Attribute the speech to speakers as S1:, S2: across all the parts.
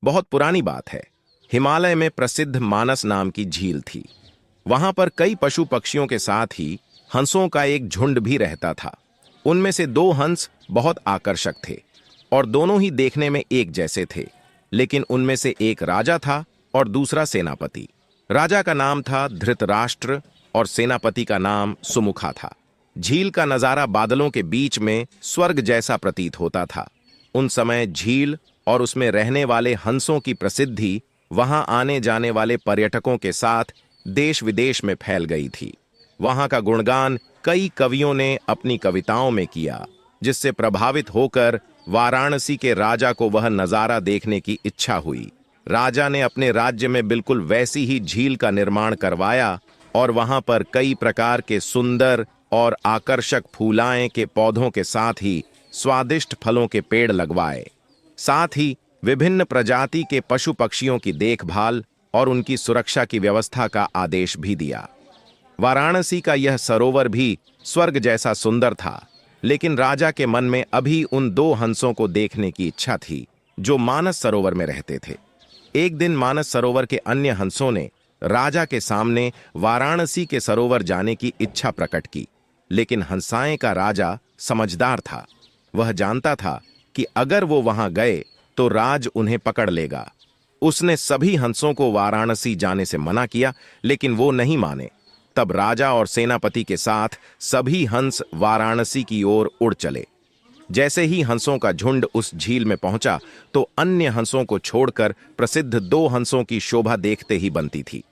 S1: बहुत पुरानी बात है। हिमालय में प्रसिद्ध मानस नाम की झील थी। वहां पर कई पशु पक्षियों के साथ ही हंसों का एक झुंड भी रहता था। उनमें से दो हंस बहुत आकर्षक थे और दोनों ही देखने में एक जैसे थे। लेकिन उनमें से एक राजा था और दूसरा सेनापति। राजा का नाम था धृतराष्ट्र और सेनापति का नाम सुमुखा था। झील का नजारा बादलों के बीच में स्वर्ग जैसा प्रतीत होता था। उन समय झील और उसमें रहने वाले हंसों की प्रसिद्धि वहां आने जाने वाले पर्यटकों के साथ देश विदेश में फैल गई थी। वहां का गुणगान कई कवियों ने अपनी कविताओं में किया, जिससे प्रभावित होकर वाराणसी के राजा को वह नजारा देखने की इच्छा हुई। राजा ने अपने राज्य में बिल्कुल वैसी ही झील का निर्माण करवाया और वहां पर कई प्रकार के सुंदर और आकर्षक फूलाएं के पौधों के साथ ही स्वादिष्ट फलों के पेड़ लगवाए। साथ ही विभिन्न प्रजाति के पशु पक्षियों की देखभाल और उनकी सुरक्षा की व्यवस्था का आदेश भी दिया। वाराणसी का यह सरोवर भी स्वर्ग जैसा सुंदर था, लेकिन राजा के मन में अभी उन दो हंसों को देखने की इच्छा थी जो मानस सरोवर में रहते थे। एक दिन मानस सरोवर के अन्य हंसों ने राजा के सामने वाराणसी के सरोवर जाने की इच्छा प्रकट की, लेकिन हंसाएं का राजा समझदार था। वह जानता था कि अगर वो वहां गए तो राज उन्हें पकड़ लेगा। उसने सभी हंसों को वाराणसी जाने से मना किया, लेकिन वो नहीं माने। तब राजा और सेनापति के साथ सभी हंस वाराणसी की ओर उड़ चले। जैसे ही हंसों का झुंड उस झील में पहुंचा तो अन्य हंसों को छोड़कर प्रसिद्ध दो हंसों की शोभा देखते ही बनती थी।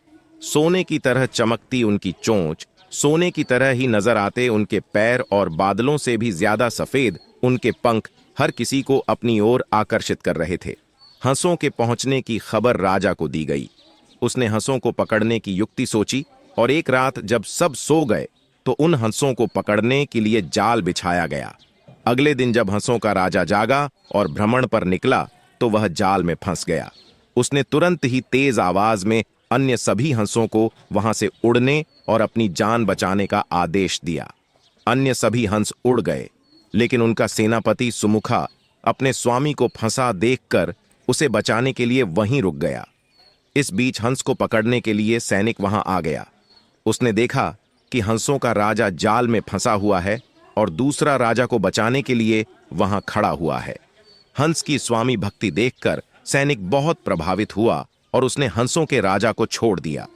S1: सोने की तरह चमकती उनकी चोंच, सोने की तरह ही नजर आते उनके पैर और बादलों से भी ज्यादा सफेद उनके पंख हर किसी को अपनी ओर आकर्षित कर रहे थे। हंसों के पहुंचने की खबर राजा को दी गई। उसने हंसों को पकड़ने की युक्ति सोची और एक रात जब सब सो गए तो उन हंसों को पकड़ने के लिए जाल बिछाया गया। अगले दिन जब हंसों का राजा जागा और भ्रमण पर निकला तो वह जाल में फंस गया। उसने तुरंत ही तेज आवाज में अन्य सभी हंसों को वहां से उड़ने और अपनी जान बचाने का आदेश दिया। अन्य सभी हंस उड़ गए, लेकिन उनका सेनापति सुमुखा अपने स्वामी को फंसा देखकर उसे बचाने के लिए वहीं रुक गया। इस बीच हंस को पकड़ने के लिए सैनिक वहां आ गया। उसने देखा कि हंसों का राजा जाल में फंसा हुआ है और दूसरा राजा को बचाने के लिए वहां खड़ा हुआ है। हंस की स्वामी भक्ति देखकर सैनिक बहुत प्रभावित हुआ और उसने हंसों के राजा को छोड़ दिया।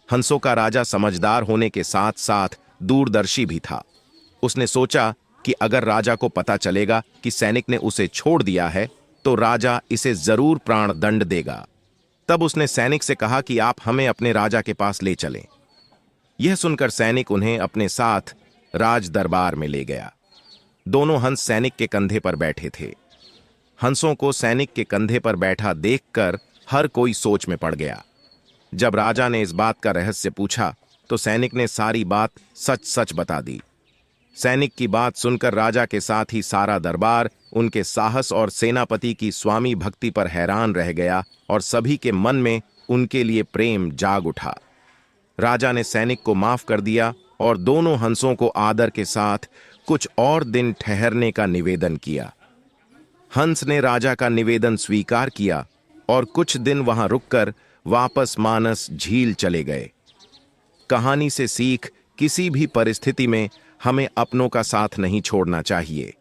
S1: हंसों का राजा समझदार होने के साथ साथ दूरदर्शी भी था। उसने सोचा कि अगर राजा को पता चलेगा कि सैनिक ने उसे छोड़ दिया है तो राजा इसे जरूर प्राण दंड देगा। तब उसने सैनिक से कहा कि आप हमें अपने राजा के पास ले चलें। यह सुनकर सैनिक उन्हें अपने साथ राज दरबार में ले गया। दोनों हंस सैनिक के कंधे पर बैठे थे। हंसों को सैनिक के कंधे पर बैठा देखकर हर कोई सोच में पड़ गया। जब राजा ने इस बात का रहस्य पूछा तो सैनिक ने सारी बात सच सच बता दी। सैनिक की बात सुनकर राजा के साथ ही सारा दरबार उनके साहस और सेनापति की स्वामी भक्ति पर हैरान रह गया और सभी के मन में उनके लिए प्रेम जाग उठा। राजा ने सैनिक को माफ कर दिया और दोनों हंसों को आदर के साथ कुछ और दिन ठहरने का निवेदन किया। हंस ने राजा का निवेदन स्वीकार किया और कुछ दिन वहां रुककर वापस मानस झील चले गए। कहानी से सीख, किसी भी परिस्थिति में हमें अपनों का साथ नहीं छोड़ना चाहिए।